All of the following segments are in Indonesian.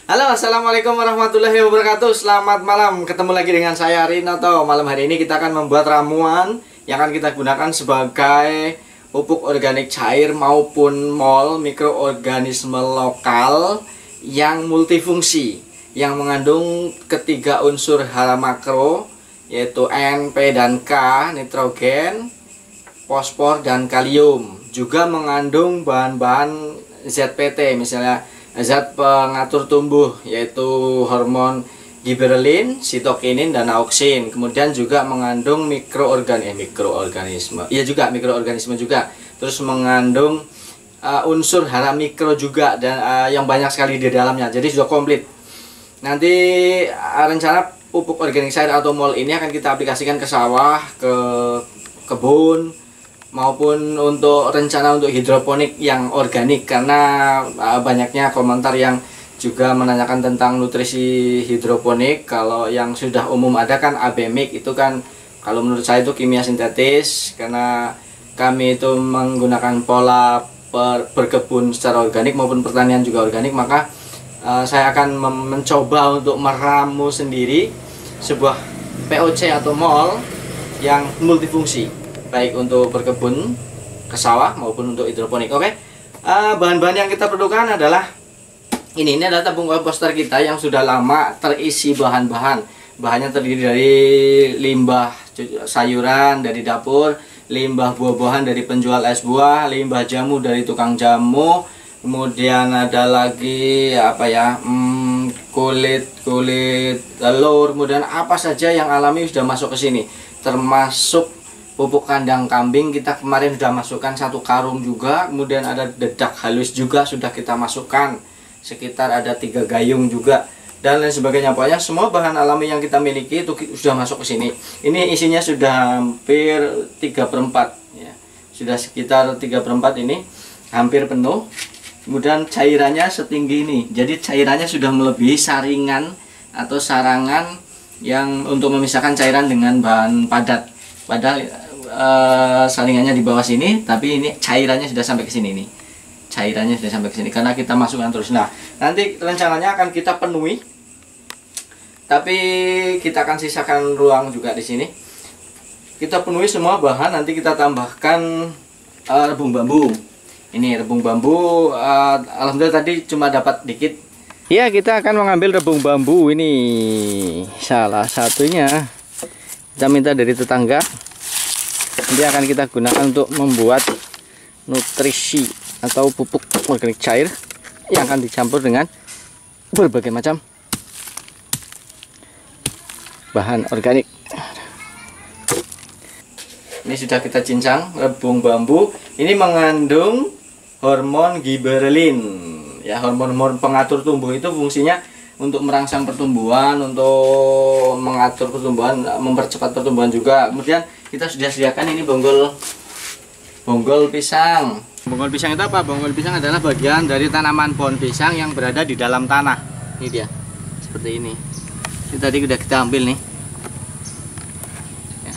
Halo, assalamualaikum warahmatullahi wabarakatuh. Selamat malam, ketemu lagi dengan saya Rinoto. Malam hari ini kita akan membuat ramuan yang akan kita gunakan sebagai pupuk organik cair maupun mol mikroorganisme lokal yang multifungsi, yang mengandung ketiga unsur hara makro, yaitu N, P, dan K, nitrogen, fosfor, dan kalium. Juga mengandung bahan-bahan ZPT, misalnya zat pengatur tumbuh, yaitu hormon giberelin, sitokinin, dan auksin. Kemudian juga mengandung mikroorganisme. Iya juga, mikroorganisme juga. Terus mengandung unsur hara mikro juga, dan yang banyak sekali di dalamnya. Jadi sudah komplit. Nanti rencana pupuk organik cair atau mol ini akan kita aplikasikan ke sawah, ke kebun, maupun untuk rencana untuk hidroponik yang organik, karena banyaknya komentar yang juga menanyakan tentang nutrisi hidroponik. Kalau yang sudah umum ada kan Abemik, itu kan kalau menurut saya itu kimia sintetis, karena kami itu menggunakan pola berkebun secara organik maupun pertanian juga organik. Maka saya akan mencoba untuk meramu sendiri sebuah POC atau mol yang multifungsi, baik untuk berkebun, ke sawah maupun untuk hidroponik. Oke. Bahan-bahan yang kita perlukan adalah ini adalah tabung komposter kita yang sudah lama terisi bahan-bahan. Bahannya terdiri dari limbah sayuran dari dapur, limbah buah-buahan dari penjual es buah, limbah jamu dari tukang jamu, kemudian ada lagi kulit telur, kemudian apa saja yang alami sudah masuk ke sini, termasuk pupuk kandang kambing. Kita kemarin sudah masukkan 1 karung juga. Kemudian ada dedak halus juga sudah kita masukkan, sekitar ada 3 gayung juga, dan lain sebagainya. Pokoknya semua bahan alami yang kita miliki itu sudah masuk ke sini. Ini isinya sudah hampir 3/4 ya. Sudah sekitar 3/4 ini, hampir penuh. Kemudian cairannya setinggi ini. Jadi cairannya sudah melebihi saringan atau sarangan yang untuk memisahkan cairan dengan bahan padat. Padahal saringannya di bawah sini, tapi ini cairannya sudah sampai ke sini nih. Cairannya sudah sampai ke sini karena kita masukkan terus. Nah, nanti rencananya akan kita penuhi. Tapi kita akan sisakan ruang juga di sini. Kita penuhi semua bahan, nanti kita tambahkan rebung bambu. Ini rebung bambu, alhamdulillah tadi cuma dapat dikit. Ya, kita akan mengambil rebung bambu ini. Salah satunya kita minta dari tetangga. Nanti akan kita gunakan untuk membuat nutrisi atau pupuk organik cair yang akan dicampur dengan berbagai macam bahan organik. Ini sudah kita cincang rebung bambu. Ini mengandung hormon giberelin, ya, hormon pengatur tumbuh. Itu fungsinya untuk merangsang pertumbuhan, untuk mengatur pertumbuhan, mempercepat pertumbuhan juga. Kemudian kita sudah sediakan ini bonggol pisang. Bonggol pisang itu apa? Bonggol pisang adalah bagian dari tanaman pohon pisang yang berada di dalam tanah. Ini dia, seperti ini. Ini tadi sudah kita ambil nih. Ya.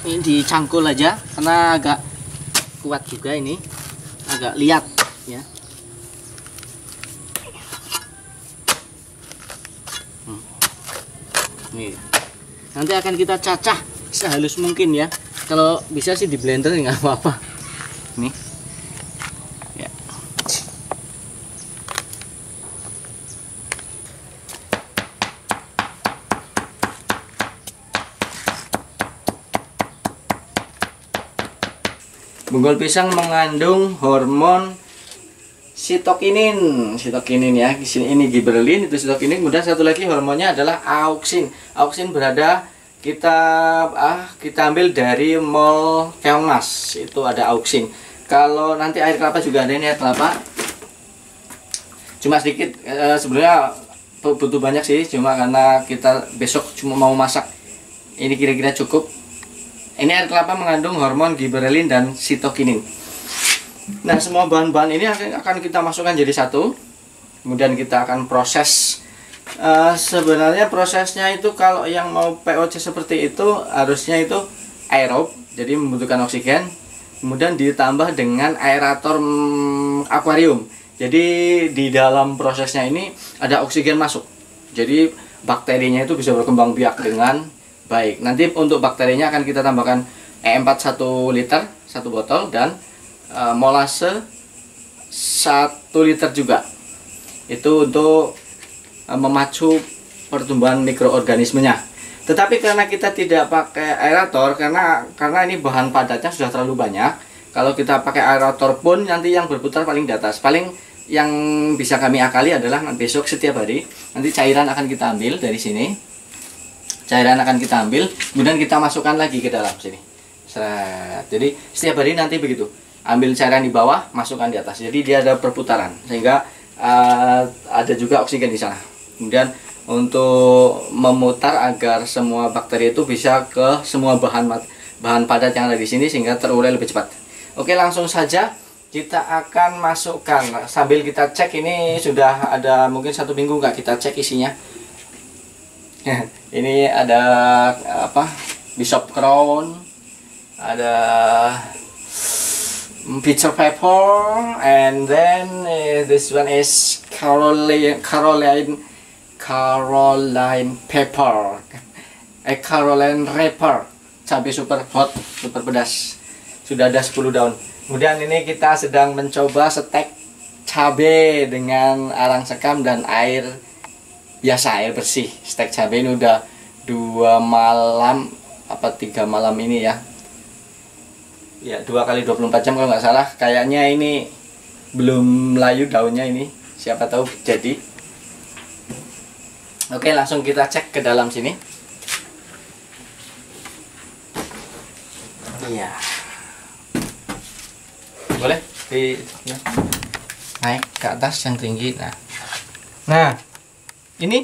Ini dicangkul aja karena agak kuat juga ini, agak liat ya. Nih. Nanti akan kita cacah sehalus mungkin ya. Kalau bisa sih di blender nggak apa-apa. Nih. Ya. Bonggol pisang mengandung hormon sitokinin ya. Ini giberelin, itu sitokinin. Kemudian satu lagi hormonnya adalah auksin. Auksin kita ambil dari mol keongmas, itu ada auksin. Kalau nanti air kelapa juga ada, ini air kelapa. Cuma sedikit, sebenarnya butuh banyak sih, cuma karena kita besok cuma mau masak. Ini kira-kira cukup. Ini air kelapa mengandung hormon giberelin dan sitokinin. Nah, semua bahan-bahan ini akan kita masukkan jadi satu. Kemudian kita akan proses. Sebenarnya prosesnya itu kalau yang mau POC seperti itu harusnya itu aerob, jadi membutuhkan oksigen. Kemudian ditambah dengan aerator akuarium. Jadi di dalam prosesnya ini ada oksigen masuk. Jadi bakterinya itu bisa berkembang biak dengan baik. Nanti untuk bakterinya akan kita tambahkan E4 1 liter 1 botol dan molase 1 liter juga. Itu untuk memacu pertumbuhan mikroorganismenya. Tetapi karena kita tidak pakai aerator, karena ini bahan padatnya sudah terlalu banyak. Kalau kita pakai aerator pun nanti yang berputar paling di atas. Paling yang bisa kami akali adalah besok setiap hari nanti cairan akan kita ambil dari sini. Cairan akan kita ambil, kemudian kita masukkan lagi ke dalam sini. Seret. Jadi setiap hari nanti begitu. Ambil cairan di bawah, masukkan di atas. Jadi dia ada perputaran sehingga ada juga oksigen di sana. Kemudian untuk memutar agar semua bakteri itu bisa ke semua bahan padat yang ada di sini sehingga terurai lebih cepat. Oke, langsung saja kita akan masukkan. Sambil kita cek, ini sudah ada mungkin 1 minggu nggak kita cek isinya. Ini ada apa? Bishop Crown, ada picture paper, and then this one is Caroline pepper, Caroline Reaper, cabai super hot, super pedas. Sudah ada 10 daun. Kemudian ini kita sedang mencoba stek cabai dengan arang sekam dan air biasa, air bersih. Stek cabai ini udah 2 malam apa 3 malam ini ya. Ya, 2 kali 24 jam kalau nggak salah. Kayaknya ini belum layu daunnya ini. Siapa tahu jadi. Oke, langsung kita cek ke dalam sini. Iya. Boleh naik ke atas yang tinggi. Nah, ini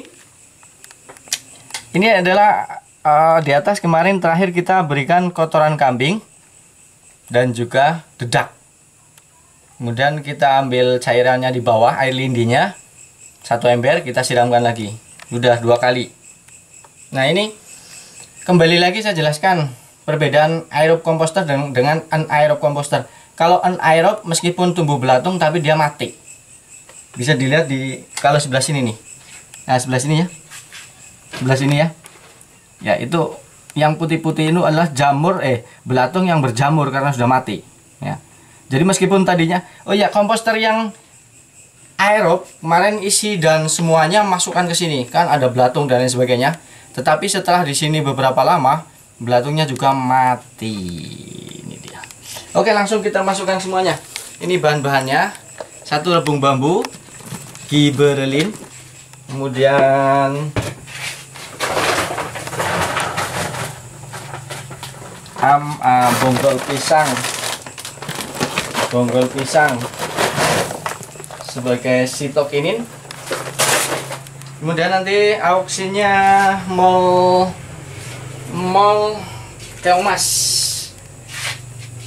adalah di atas kemarin terakhir kita berikan kotoran kambing dan juga dedak. Kemudian kita ambil cairannya di bawah, air lindinya 1 ember, kita siramkan lagi. Udah 2 kali. Nah, ini kembali lagi saya jelaskan perbedaan aerob komposter dengan anaerob komposter. Kalau anaerob meskipun tumbuh belatung tapi dia mati. Bisa dilihat di kalau sebelah sini nih. Nah, sebelah sini ya. Sebelah sini ya. Ya, itu yang putih-putih itu adalah belatung yang berjamur karena sudah mati ya. Jadi meskipun tadinya komposter yang aerob kemarin isi dan semuanya masukkan ke sini kan ada belatung dan lain sebagainya, tetapi setelah di sini beberapa lama belatungnya juga mati. Ini dia. Oke, langsung kita masukkan semuanya. Ini bahan-bahannya: 1 rebung bambu, giberelin, kemudian bonggol pisang sebagai sitokinin. Kemudian nanti auksinnya mol keomas.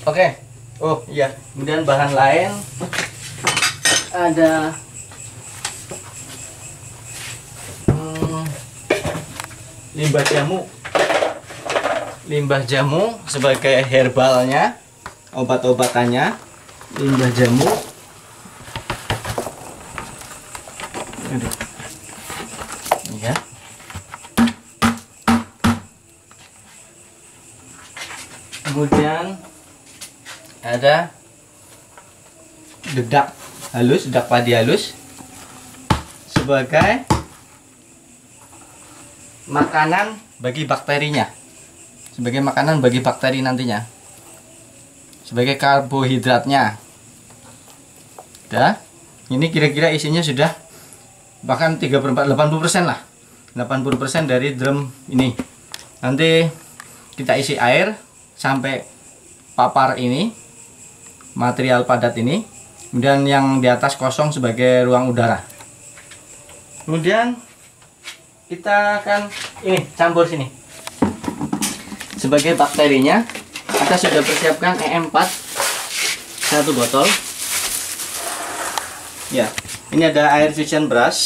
Oke. Oh iya, kemudian bahan lain ada limbah jamu sebagai herbalnya, obat-obatannya, limbah jamu. Ya. Kemudian ada dedak padi halus sebagai makanan bagi bakterinya. Sebagai makanan bagi bakteri nantinya, sebagai karbohidratnya. Udah, ini kira-kira isinya sudah bahkan 80% lah, 80% dari drum ini. Nanti kita isi air sampai papar ini, material padat ini, kemudian yang di atas kosong sebagai ruang udara. Kemudian kita akan campur sini. Sebagai bakterinya kita sudah persiapkan E4 1 botol. Ya, ini ada air fusion brush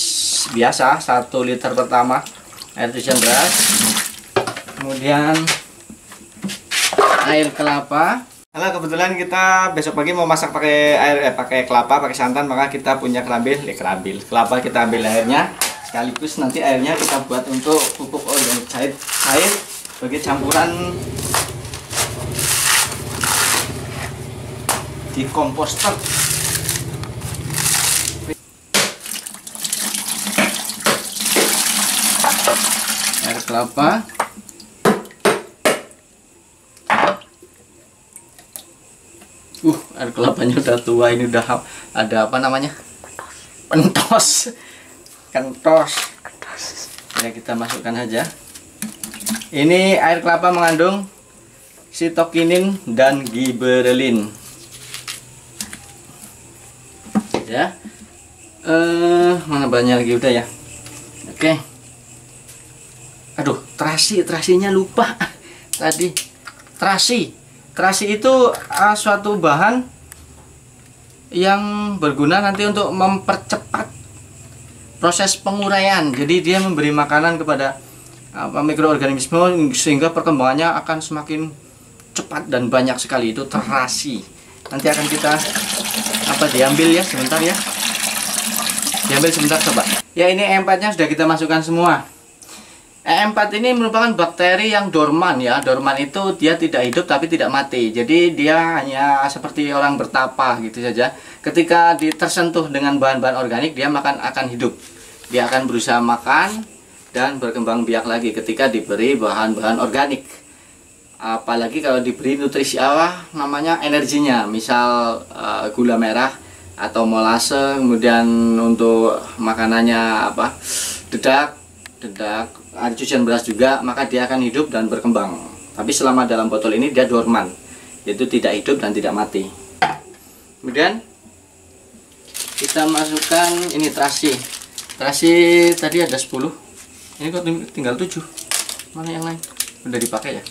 biasa 1 liter pertama, air fusion brush. Kemudian air kelapa Halo, kebetulan kita besok pagi mau masak pakai air, pakai kelapa, pakai santan, maka kita punya kelapa kita ambil airnya, sekaligus nanti airnya kita buat untuk pupuk organik cair sebagai campuran di komposter. Air kelapa. Air kelapanya udah tua, ini udah ada apa namanya? Kentos. Ya, kita masukkan aja. Ini air kelapa mengandung sitokinin dan giberelin. Ya. Mana banyak lagi udah ya. Oke. Aduh, terasinya lupa. Tadi terasi itu suatu bahan yang berguna nanti untuk mempercepat proses penguraian. Jadi dia memberi makanan kepada mikroorganisme sehingga perkembangannya akan semakin cepat dan banyak sekali. Itu terasi. Nanti akan kita diambil ya sebentar ya. Diambil sebentar coba. Ya, ini E4-nya sudah kita masukkan semua. E4 ini merupakan bakteri yang dorman ya. Dorman itu dia tidak hidup tapi tidak mati. Jadi dia hanya seperti orang bertapa gitu saja. Ketika tersentuh dengan bahan-bahan organik, dia akan hidup. Dia akan berusaha makan dan berkembang biak lagi ketika diberi bahan-bahan organik. Apalagi kalau diberi nutrisi namanya energinya, misal gula merah atau molase, kemudian untuk makanannya dedak, ada cucian beras juga, maka dia akan hidup dan berkembang. Tapi selama dalam botol ini dia dorman, yaitu tidak hidup dan tidak mati. Kemudian kita masukkan ini terasi tadi ada 10, ini kok tinggal 7. Mana yang lain? Udah dipakai ya.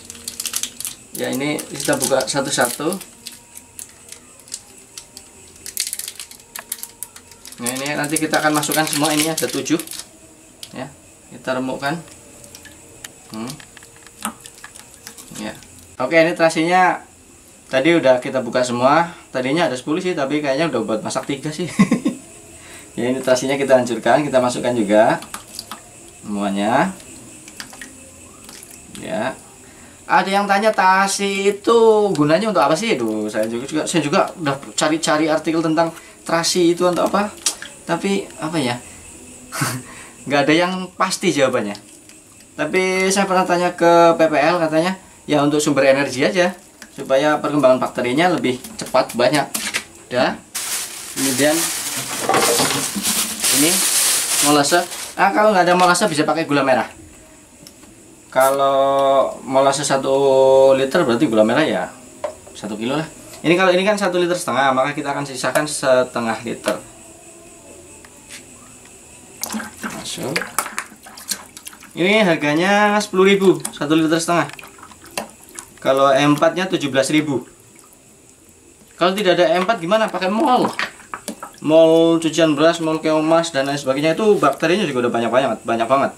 Ya, ini kita buka satu-satu. Nah, ini nanti kita akan masukkan semua, ini ada 7 ya. Kita remukkan. Ya. Oke, ini terasinya tadi udah kita buka semua. Tadinya ada 10 sih, tapi kayaknya udah buat masak 3 sih. Ya, ini terasinya kita hancurkan, kita masukkan juga semuanya. Ya. Ada yang tanya terasi itu gunanya untuk apa sih? Saya juga udah cari-cari artikel tentang terasi itu untuk apa. Tapi apa ya? Nggak ada yang pasti jawabannya. Tapi saya pernah tanya ke PPL, katanya ya untuk sumber energi aja, supaya perkembangan bakterinya lebih cepat, banyak. Udah. Kemudian ini molase. Kalau nggak ada molase bisa pakai gula merah. Kalau molase 1 liter berarti gula merah ya 1 kilo lah. Kalau ini kan 1,5 liter, maka kita akan sisakan 1/2 liter. Masuk. Ini harganya 10.000, 1,5 liter. Kalau E4-nya 17.000. Kalau tidak ada E4 gimana? Pakai mol cucian beras, mol keomas dan lain sebagainya, itu bakterinya juga udah banyak banget.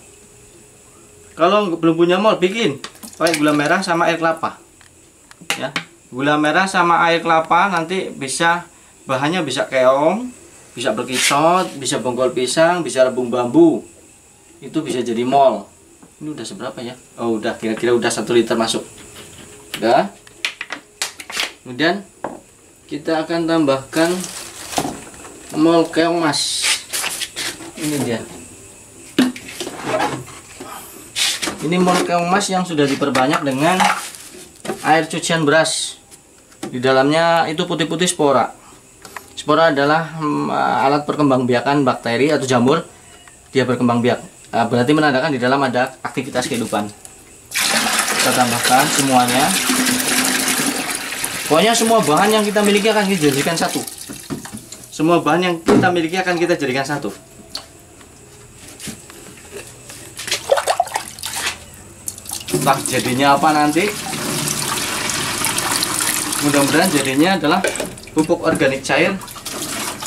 Kalau belum punya mol, bikin pakai gula merah sama air kelapa. Ya, gula merah sama air kelapa nanti bahannya bisa keong, bisa berkicot, bisa bonggol pisang, bisa rebung bambu. Itu bisa jadi mol. Ini udah seberapa ya? Oh, udah kira-kira udah 1 liter masuk. Udah. Kemudian kita akan tambahkan mol keomas. Ini dia. Ini mol keomas yang sudah diperbanyak dengan air cucian beras. Di dalamnya itu putih-putih spora. Spora adalah alat perkembangbiakan bakteri atau jamur. Dia berkembang biak. Berarti menandakan di dalam ada aktivitas kehidupan. Kita tambahkan semuanya. Pokoknya semua bahan yang kita miliki akan kita jadikan satu. Semua bahan yang kita miliki akan kita jadikan satu. Entah jadinya apa nanti. Mudah-mudahan jadinya adalah pupuk organik cair.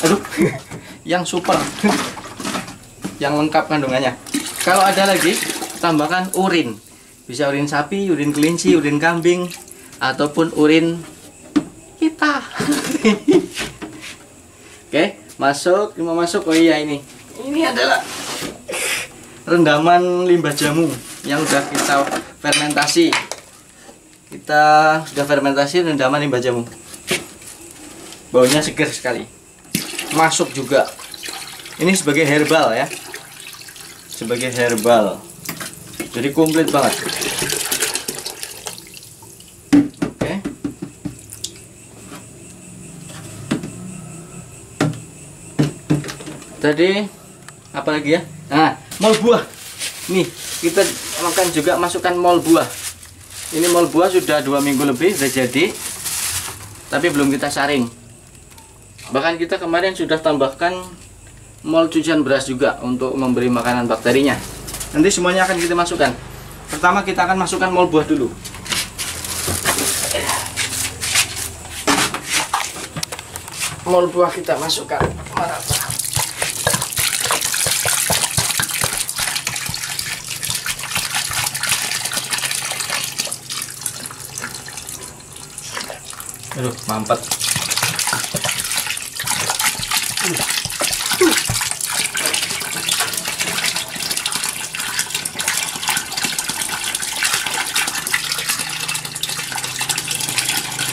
Aduh, yang super. Yang lengkap kandungannya. Kalau ada lagi, tambahkan urin. Bisa urin sapi, urin kelinci, urin kambing, ataupun urin Oke, masuk, mau masuk. Oh iya, ini adalah rendaman limbah jamu yang sudah kita fermentasi. Kita sudah fermentasi rendaman limbah jamu. Baunya segar sekali. Masuk juga. Ini sebagai herbal ya. Sebagai herbal. Jadi komplit banget. Oke. Tadi apa lagi ya? Nah, mol buah. Nih, kita makan juga masukkan mol buah. Ini mol buah sudah 2 minggu lebih sudah jadi. Tapi belum kita saring. Bahkan kita kemarin sudah tambahkan mol cucian beras juga untuk memberi makanan bakterinya. Nanti semuanya akan kita masukkan. Pertama kita akan masukkan mol buah dulu. Mol buah kita masukkan. Aduh, mampet.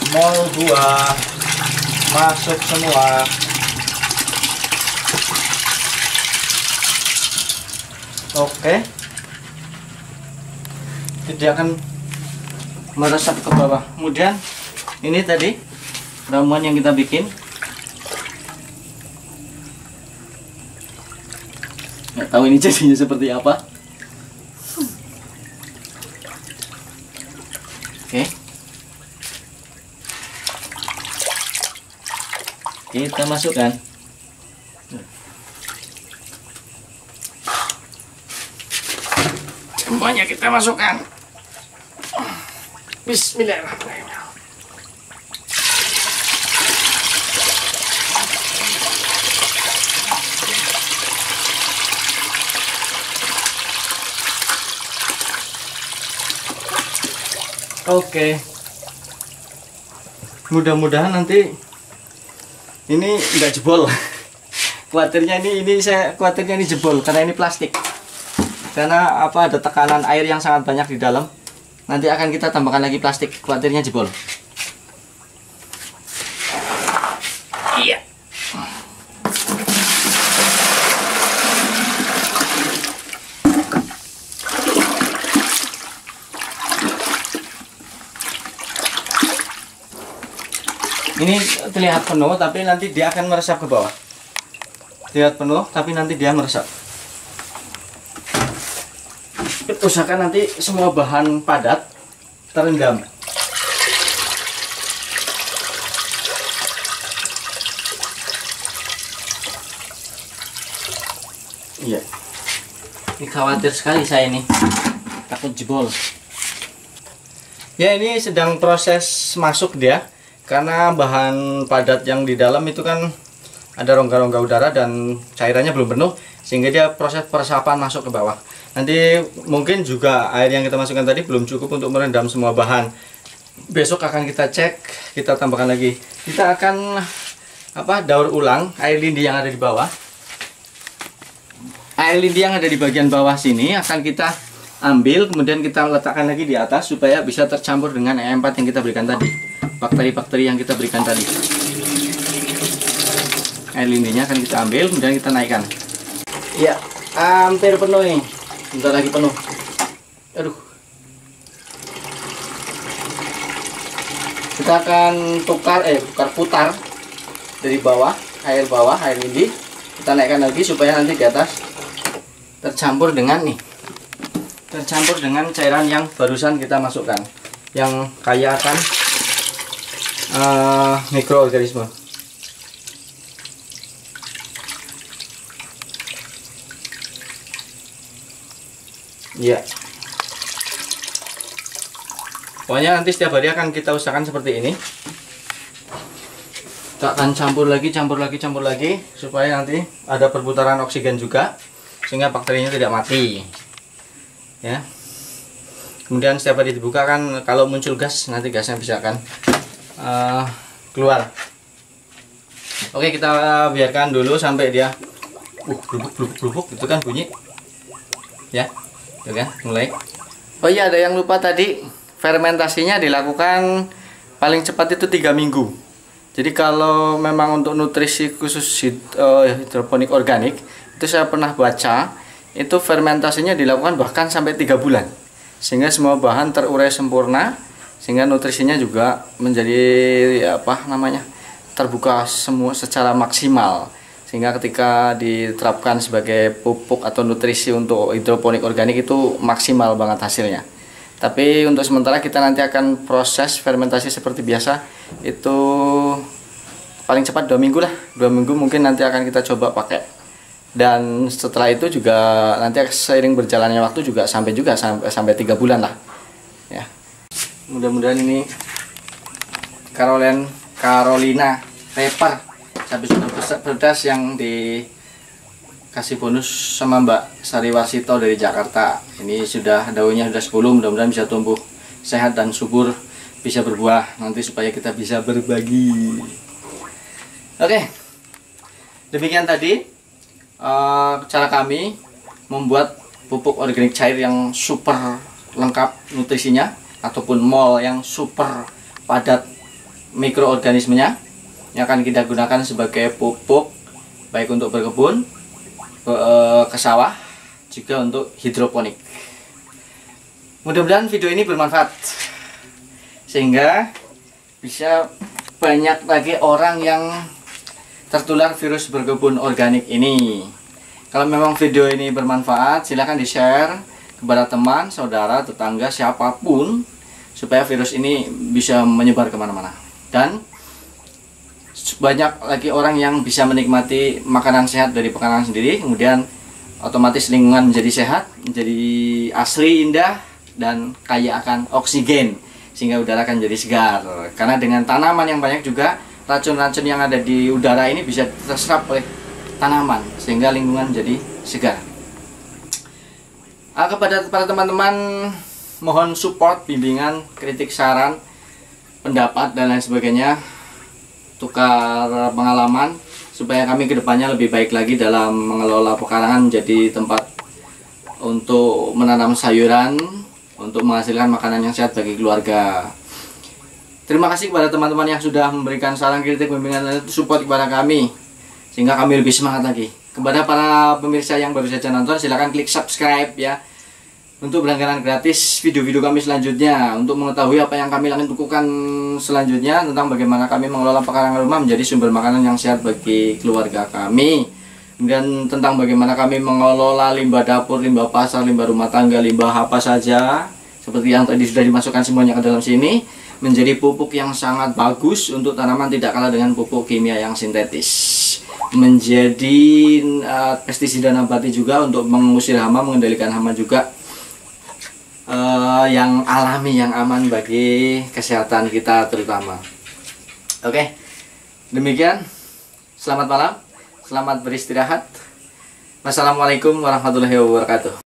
Mol buah masuk semua. Oke. Dia akan meresap ke bawah. Kemudian ini tadi ramuan yang kita bikin. Nggak tahu ini jadinya seperti apa. Oke. Kita masukkan. Semuanya kita masukkan. Bismillahirrahmanirrahim. Oke. Mudah-mudahan nanti ini enggak jebol. Khawatirnya ini saya khawatirnya ini jebol karena ini plastik. Karena apa, ada tekanan air yang sangat banyak di dalam. Nanti akan kita tambahkan lagi plastik, khawatirnya jebol. Iya. Ini terlihat penuh, tapi nanti dia akan meresap ke bawah. Terlihat penuh, tapi nanti dia meresap. Usahakan nanti semua bahan padat terendam. Iya. Ini khawatir sekali saya ini, takut jebol. Ya, ini sedang proses masuk dia. Karena bahan padat yang di dalam itu kan ada rongga-rongga udara dan cairannya belum penuh, sehingga dia proses peresapan masuk ke bawah. Nanti mungkin juga air yang kita masukkan tadi belum cukup untuk merendam semua bahan. Besok akan kita cek, kita tambahkan lagi. Kita akan daur ulang air lindi yang ada di bawah. Air lindi yang ada di bagian bawah sini akan kita ambil, kemudian kita letakkan lagi di atas supaya bisa tercampur dengan E4 yang kita berikan tadi. Bakteri-bakteri yang kita berikan tadi. Air lindinya akan kita ambil, kemudian kita naikkan. Ya, hampir penuh nih. Bentar lagi penuh. Aduh. Kita akan putar dari bawah, air lindi. Kita naikkan lagi supaya nanti di atas tercampur dengan cairan yang barusan kita masukkan, yang kaya akan mikroorganisme. Ya. Pokoknya nanti setiap hari akan kita usahakan seperti ini. Kita akan campur lagi supaya nanti ada perputaran oksigen juga, sehingga bakterinya tidak mati. Ya. Kemudian setiap hari dibuka kan, kalau muncul gas nanti gasnya bisa akan keluar. Oke, kita biarkan dulu sampai dia blubuk itu kan bunyi. Ya. Tuh kan, mulai. Oh iya, ada yang lupa tadi. Fermentasinya dilakukan paling cepat itu 3 minggu. Jadi kalau memang untuk nutrisi khusus hidroponik organik, itu saya pernah baca, itu fermentasinya dilakukan bahkan sampai 3 bulan. Sehingga semua bahan terurai sempurna, sehingga nutrisinya juga menjadi terbuka semua secara maksimal, sehingga ketika diterapkan sebagai pupuk atau nutrisi untuk hidroponik organik itu maksimal banget hasilnya. Tapi untuk sementara kita nanti akan proses fermentasi seperti biasa, itu paling cepat 2 minggu lah, 2 minggu mungkin nanti akan kita coba pakai. Dan setelah itu juga nanti seiring berjalannya waktu juga sampai 3 bulan lah ya. Mudah-mudahan ini Carolina Reaper sapi super pedas yang dikasih bonus sama Mbak Sariwarsito dari Jakarta. Ini sudah daunnya sudah 10, mudah-mudahan bisa tumbuh sehat dan subur, bisa berbuah nanti supaya kita bisa berbagi. Oke, demikian tadi cara kami membuat pupuk organik cair yang super lengkap nutrisinya, ataupun mol yang super padat mikroorganismenya, yang akan kita gunakan sebagai pupuk baik untuk berkebun, ke sawah, juga untuk hidroponik. Mudah-mudahan video ini bermanfaat sehingga bisa banyak lagi orang yang tertular virus berkebun organik ini. Kalau memang video ini bermanfaat, silahkan di-share kepada teman, saudara, tetangga, siapapun, supaya virus ini bisa menyebar kemana-mana. Dan banyak lagi orang yang bisa menikmati makanan sehat dari pekarang sendiri, kemudian otomatis lingkungan menjadi sehat, menjadi asri, indah, dan kaya akan oksigen, sehingga udara akan jadi segar. Karena dengan tanaman yang banyak juga, racun-racun yang ada di udara ini bisa terserap oleh tanaman, sehingga lingkungan jadi segar. Kepada para teman-teman, mohon support, bimbingan, kritik, saran, pendapat, dan lain sebagainya, tukar pengalaman, supaya kami kedepannya lebih baik lagi dalam mengelola pekarangan menjadi tempat untuk menanam sayuran, untuk menghasilkan makanan yang sehat bagi keluarga. Terima kasih kepada teman-teman yang sudah memberikan saran, kritik, bimbingan, dan support kepada kami, sehingga kami lebih semangat lagi. Kepada para pemirsa yang baru saja nonton, silahkan klik subscribe ya, untuk berlangganan gratis video-video kami selanjutnya, untuk mengetahui apa yang kami lakukan selanjutnya tentang bagaimana kami mengelola pekarangan rumah menjadi sumber makanan yang sehat bagi keluarga kami, dan tentang bagaimana kami mengelola limbah dapur, limbah pasar, limbah rumah tangga, limbah apa saja seperti yang tadi sudah dimasukkan semuanya ke dalam sini, menjadi pupuk yang sangat bagus untuk tanaman, tidak kalah dengan pupuk kimia yang sintetis, menjadi pestisida nabati juga untuk mengusir hama, mengendalikan hama juga, yang alami, yang aman bagi kesehatan kita terutama. Oke, demikian. Selamat malam, selamat beristirahat. Wassalamualaikum warahmatullahi wabarakatuh.